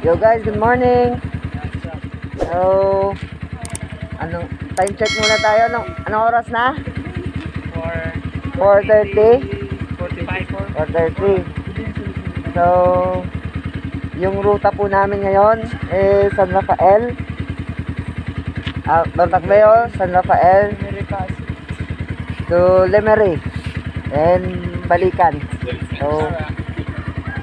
Yo guys, good morning. So, anong time check muna tayo? Anong oras na? 4:30. 4:30. So, yung ruta po namin ngayon is San Rafael. Bartacleo, San Rafael to Lemery and balikan. So,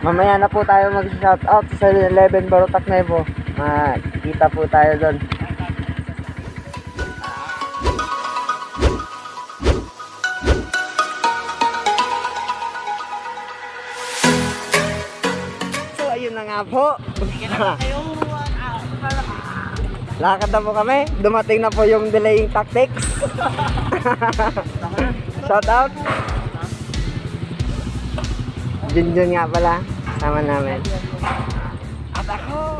mamaya na po tayo mag-shout out sa 11 Bartacleo. Makita po tayo doon. So, ayun na nga po. Lakad na po kami. Dumating na po yung delaying tactics. Shout out. Junjun nga pala. Sama namin. At ako.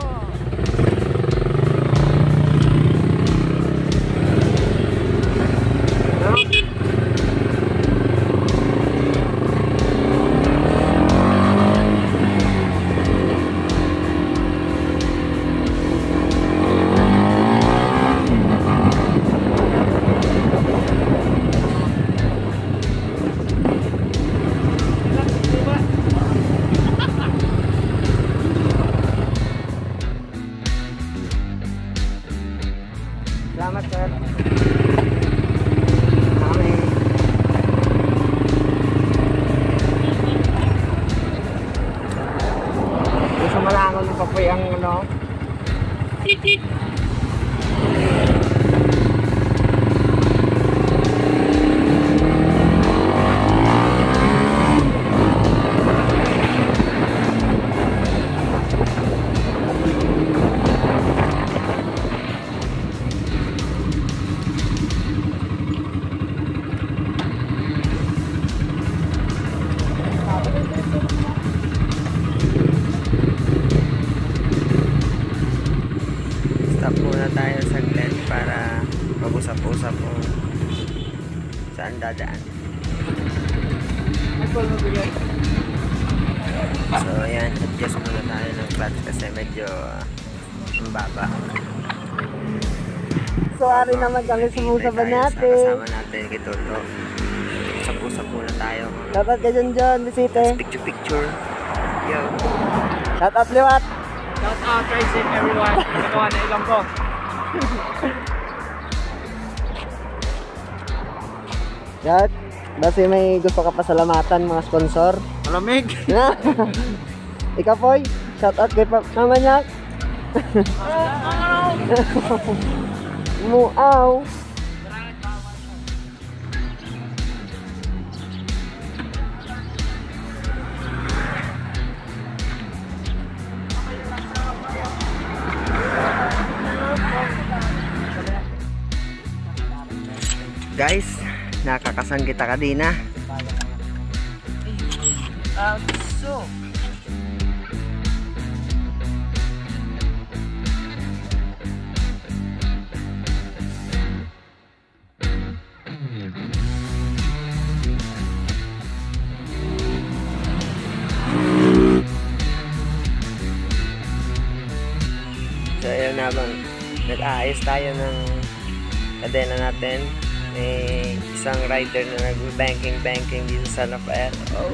Salamat, sir. Kami. Gusto malangon pa po yung ano. Stop muna tayo saglit para mag-usap-usap kung saan dadaan. So ayan, adjust muna tayo ng clutch kasi medyo baba. So ari naman kami sumusaban natin. Kasama natin kay Toto. Usap-usap muna tayo. Dapat ka dyan, bisite. Picture. Yo. Shout out liwat. Shout out, Tracy, everyone. Nagawa na ilang ko. Yan. Basta may gusto ka pasalamatan mga sponsor. Malamig. Ikaw Poy, shout out kay Mama Nyak. Muaw. Guys, nakakasan kita kadina. So ayun naman, nag-aayos tayo ng kadena natin. May isang rider na nag-banking dito sa San Rafael. Oh.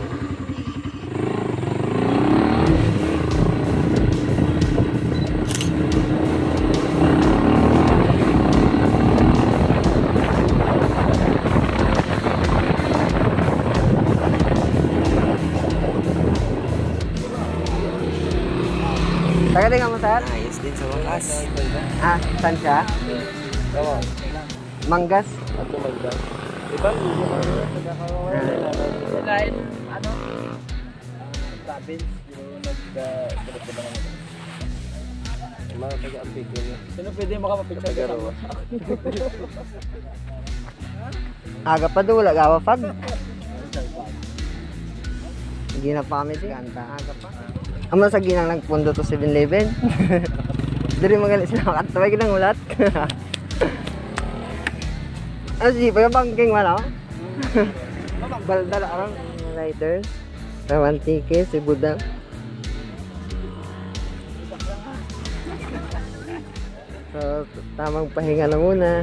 Taga-tinga mo, sir? Ayos din sa wakas. Saan siya? Manggas? Ako magda. Diba? Kain, ano? Province, yung nagkakita ba naman? Mga taga-ampig yun. Sino pwede makapapicture ka naman? Aga pa doon, wala gawa pag. Hindi na pa kami kanta. Aga pa. Amo sa ginang nagpundo to 7-Eleven. Dari magalit sila makatawag ng ulat. Ano si pa yung bangking wala? Baldala ang riders. Rawan tike si Budang. So, tamang pahinga na muna.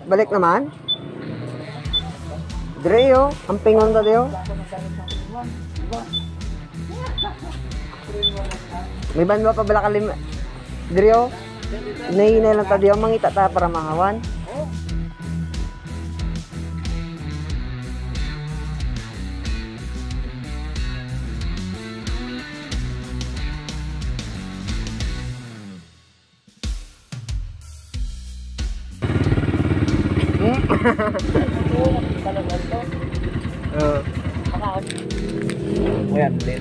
Balik naman. Dreo, ang pingon ta Dreo. May banwa pa bala kalim. Dreo. Nahinay lang ta Dreo, mangita ta para mahawan. Ayan, ulit.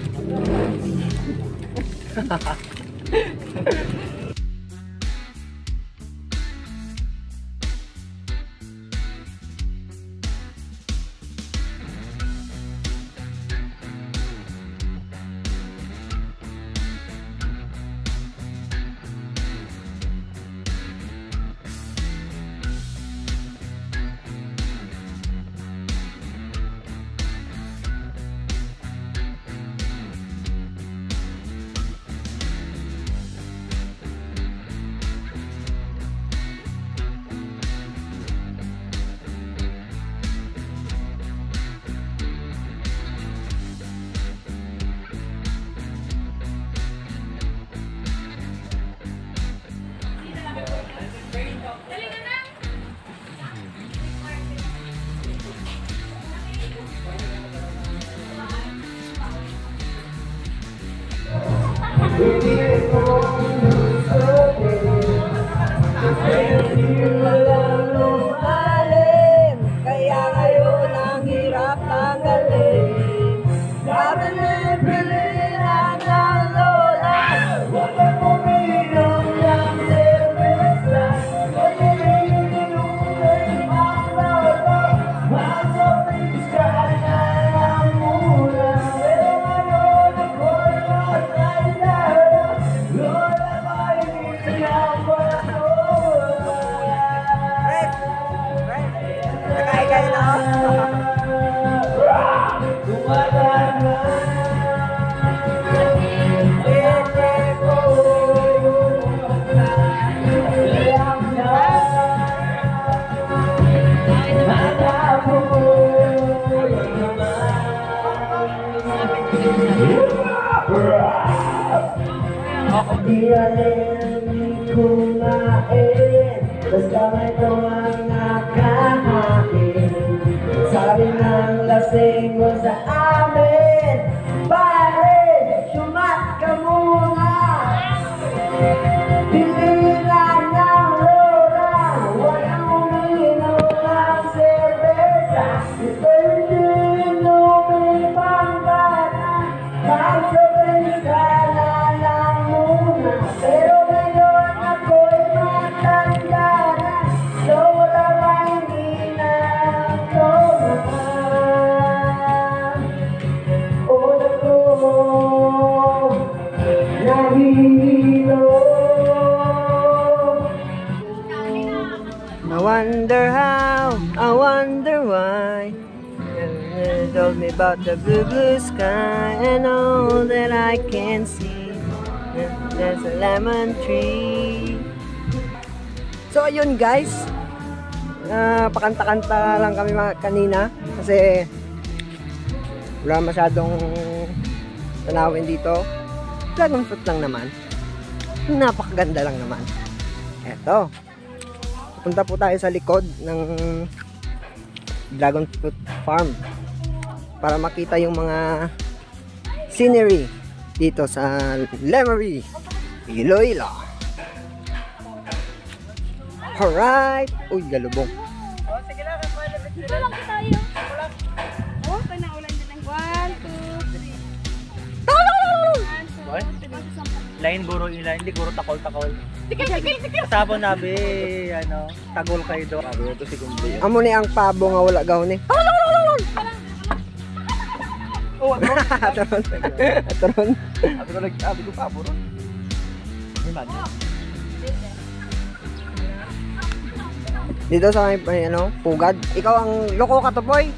Kaya ngayon ang hirap tanggalin. Pabilin-bilinan ng lola. Huwag kang uminom ng cerveza. Pag-iinumin ang lola. Masapit ka na lang muna. Pero ngayon ako'y matanda. Lola, mainit ang patola. Nakain kayo na Iyanin kumain, basta may tawang nakahain. Sabi ng lasing mo sa amin, pare, sumat ka muna. Pilihan ng lola, walang uminom ng cerveza. Ito'y inumin pang bata, magsabay ka na lang muna. Pero ngayon ako'y matanda na, lola ba hindi na ako mahal. Una ko nahihilo. I wonder how, I wonder why. You told me about the blue, blue sky and all that I can see. There's a lemon tree. So ayun guys, pakanta-kanta lang kami kanina kasi wala masyadong tanawin dito. Dragon fruit lang naman, napakaganda lang naman. Eto, punta po tayo sa likod ng dragon fruit farm para makita yung mga scenery dito sa Lemery, Iloilo. Alright! Uy, galubong. Oh, sige lang, Dito lang tayo. Oh, panaulan din ng 1, 2, 3. Lain guro ila, hindi guro takol-takol. Kasabon nabi, ano, tagol kayo do. Sabi ito si Kumbi. Amo ni ang pabo nga wala gaw ni. Oh, Atron. Atron. Sabi ko pabo ron. Dito sa may ano, pugad. Ikaw ang loko ka to, boy.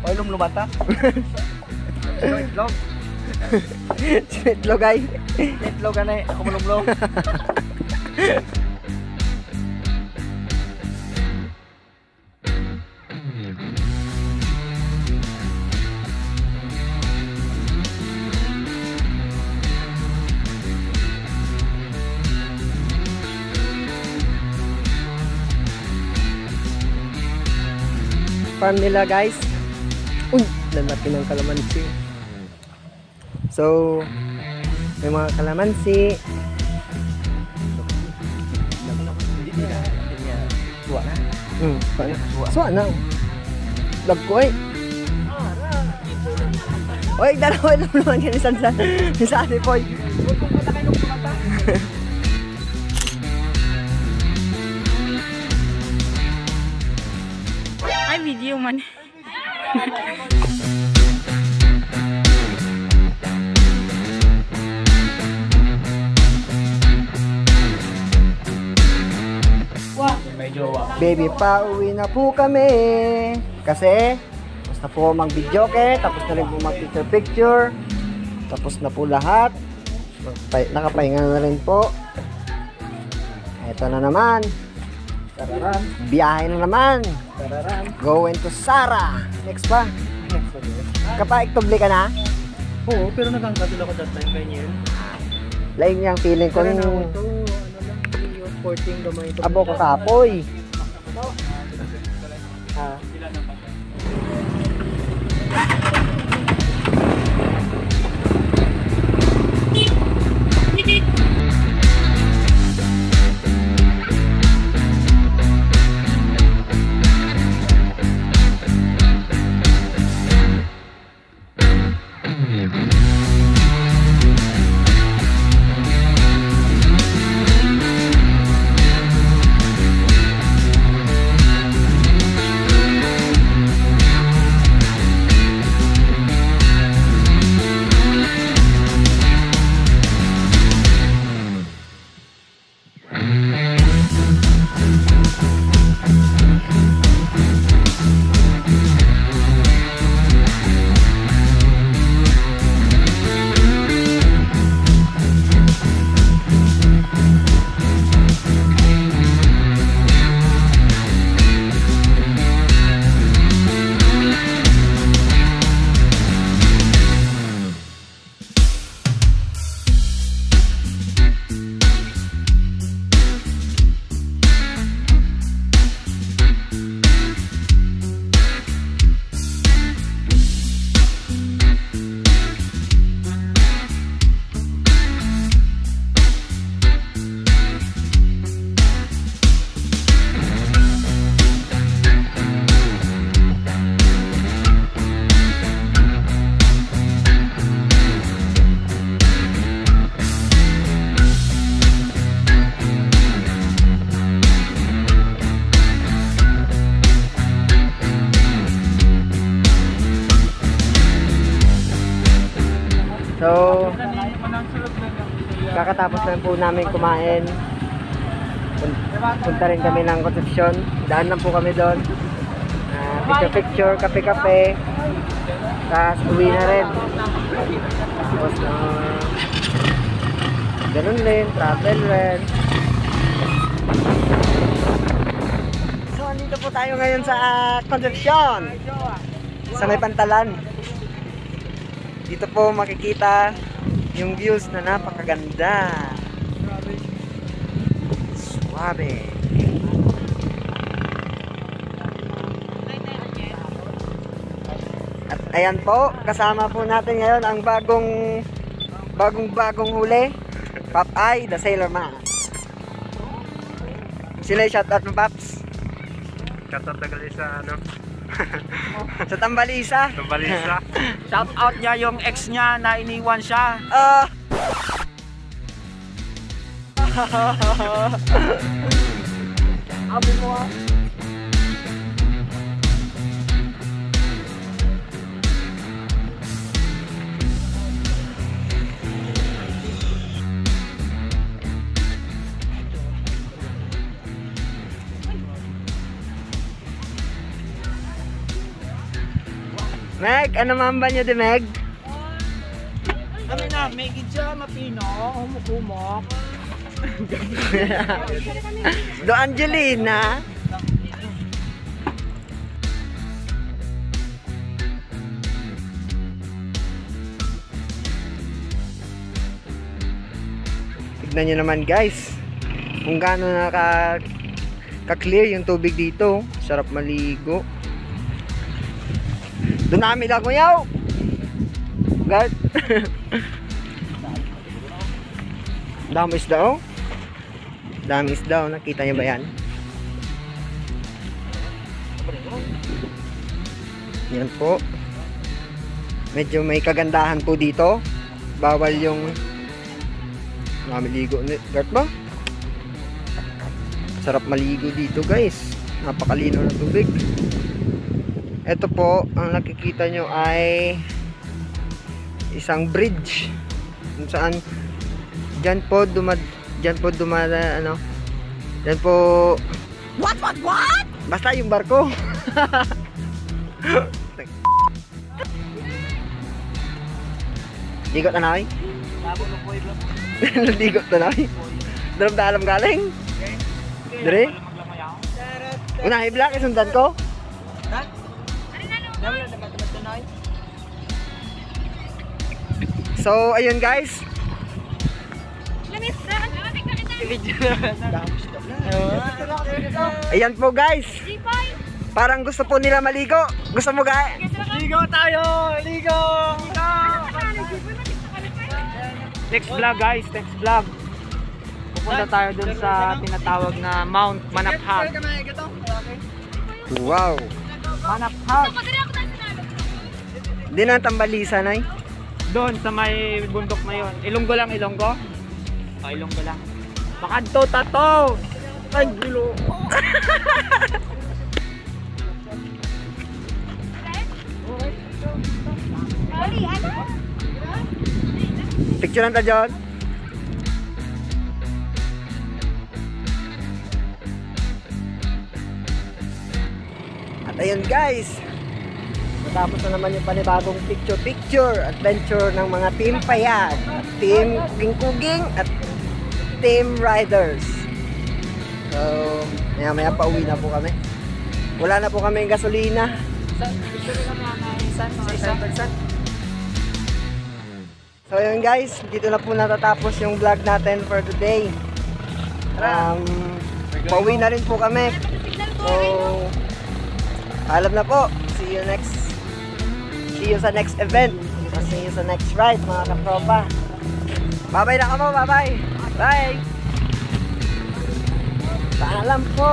Oy, lumata. Itlog. Itlog ay. Itlog ka na eh. Ako malumlo. Farm nila, guys. Uy, lalaki ng kalamansi. So, may mga kalamansi. Suwa na. So, ano? Lag ko eh. Uy, dalawa lang naman yan isa sa Anipoy. Ay, video man. Baby, pauwi na po kami. Kasi, tapos na po mag-video tapos na rin po mag-picture. Tapos na po lahat. Nakapahinga na rin po. Ito na naman. Tararan. Biyahe na naman. Tararan. Going to Sara. Next pa. Kapaiktuble ka na? Oo, pero nagkakadula ko that time kay Niel. Laing niyang feeling ko Ito, nung ano lang, yung sporting gamay ito. abo ko kapoy. Ha? So, kakatapos lang po namin kumain. Punta rin kami ng Concepcion. Daan lang po kami doon. Picture-picture, kape-kape. Tapos uwi na rin. Tapos ganun rin, travel rin. So, andito po tayo ngayon sa Concepcion. Sa may Pantalan. Dito po makikita yung views na napakaganda. Suwabe. At ayan po, kasama po natin ngayon ang bagong huli. Popeye, the Sailor Man. Sino yung shoutout mo, Paps? Shoutout na gali sa ano? Sa Tambalisa. Tambalisa. Shout out niya yung ex niya na iniwan siya. Abi mo ah. Meg, ano mamba nyo di Meg? Kami na, may gidya, mapino, humukumok. Do Angelina. Tignan nyo naman guys kung gaano ka-clear yung tubig dito. Sarap maligo. Dunami lang ko yaw. God. Dami isda oh. Dami isda oh. Nakita nyo ba yan? Yan po. Medyo may kagandahan po dito. Bawal yung maligo. Gart ba? Sarap maligo dito guys. Napakalino ng tubig. Ito po, ang nakikita nyo ay isang bridge kung saan dyan po what? Basta yung barko. Ligot na namin. Ligot na namin. Dalam dalam galing. Dire? Unahin black, isundan ko. So, ayun guys. Ayan po guys. Parang gusto po nila maligo. Gusto mo guys? Ligo tayo! Ligo! Next vlog guys, next vlog. Pupunta tayo dun sa tinatawag na Mount Manaphag. Wow. Manaphag. Hindi na tambalisa na eh. Doon sa may bundok na yun. Ilonggo lang, Ilonggo? O, Ilonggo lang. Makadto, tato! Ay, gulo! Picture lang ta, John. At ayun guys, matapos na naman yung panibagong picture adventure ng mga team Payag, team Kingkuging at team Riders. So maya pa uwi na po kami. Wala na po kami yung gasolina. So yun guys, dito na po natatapos yung vlog natin for today. Pauwi na rin po kami. So alam na po. See you sa next event. See you sa next ride mga katropa. Bye-bye na kamo, bye-bye. Bye. Paalam po.